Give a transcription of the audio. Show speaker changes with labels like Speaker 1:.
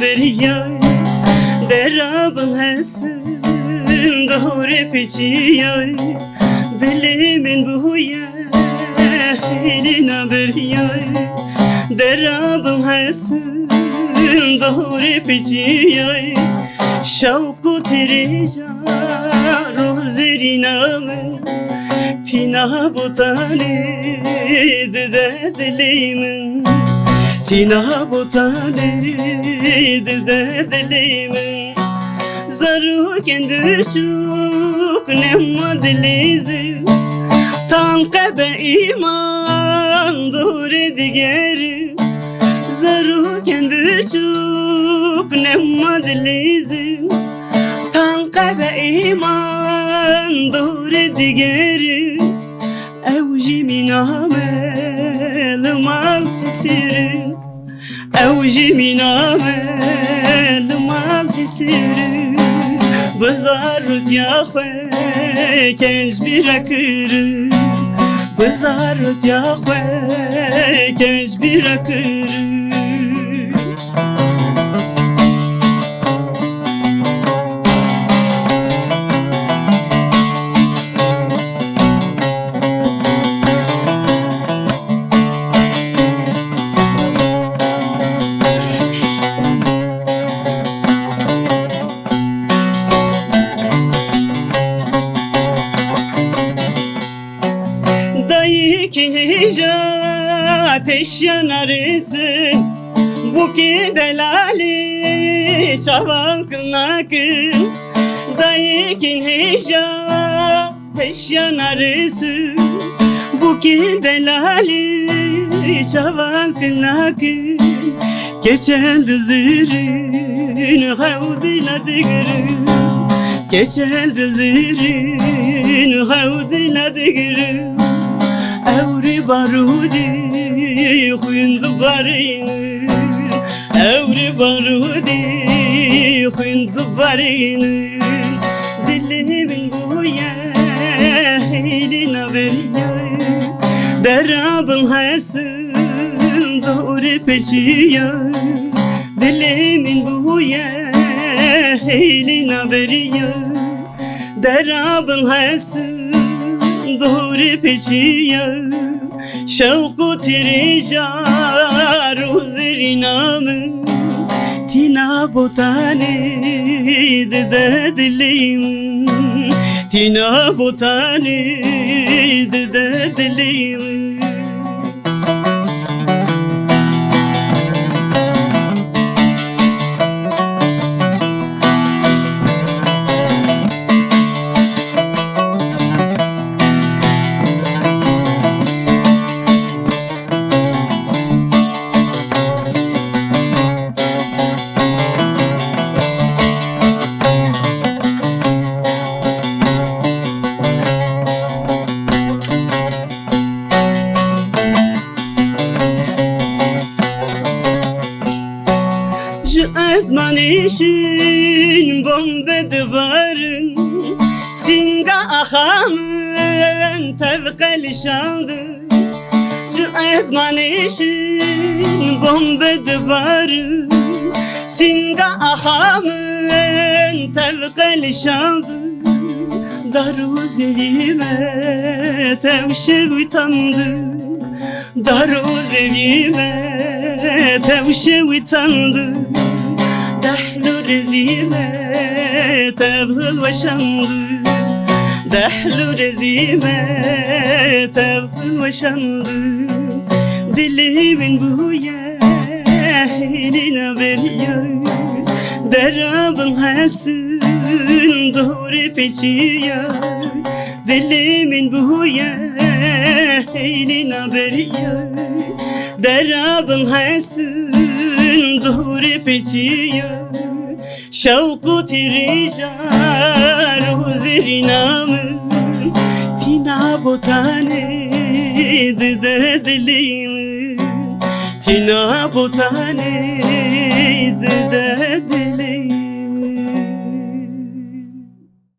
Speaker 1: beriya derabın hesin doğru peçiya dilimin buya eline beriya derabın hesin doğru peçiya şavku tirija rozerinamın tina botane de dilimin tina botane de dilimin zaruken büçük nemma dilizim tanqebe iman doğru digerim zaruken büçük nemma dilizim tanqebe iman doğru digerim evji min amel mal hesirim evji min amel mal hesirim bizarut ya khwe kenj birakır bizarut ya khwe kenj birakır Kinija ateş yanarısın bu ki delali çaval kınakın dayı kinija ateş yanarısın bu ki delali çaval kınakın geçeldi zırın havdila dıgırın geçeldi zırın havdila dıgırın Evri barudi khuyundu barin Evri barudi khuyundu barin Dilimin buya eline beriya derabın hesin doğru peçiya dilimin buya eline beriya derabın hesin doğru peçiya şevku tirija rozerinamın tina botane de dilimin tina botane de dilimin Ezmanişin bombe divarın Singa ahamın tevkeli şaldı Ezmanişin bombe divarın Singa ahamın tevkeli şaldı Daru zevime tevşe utandı Daru zevime tevşe utandı دحلو رزيمة تبغل وشنض دحلو رزيمة تبغل وشنض دلي من بويا هيلنا بريا درابن حسن دوري بيشيا دلي من بويا هيلنا بريا درابن حسن doğru peçiya şevku tirija rozerinamın tina botane de dilimin tina botane de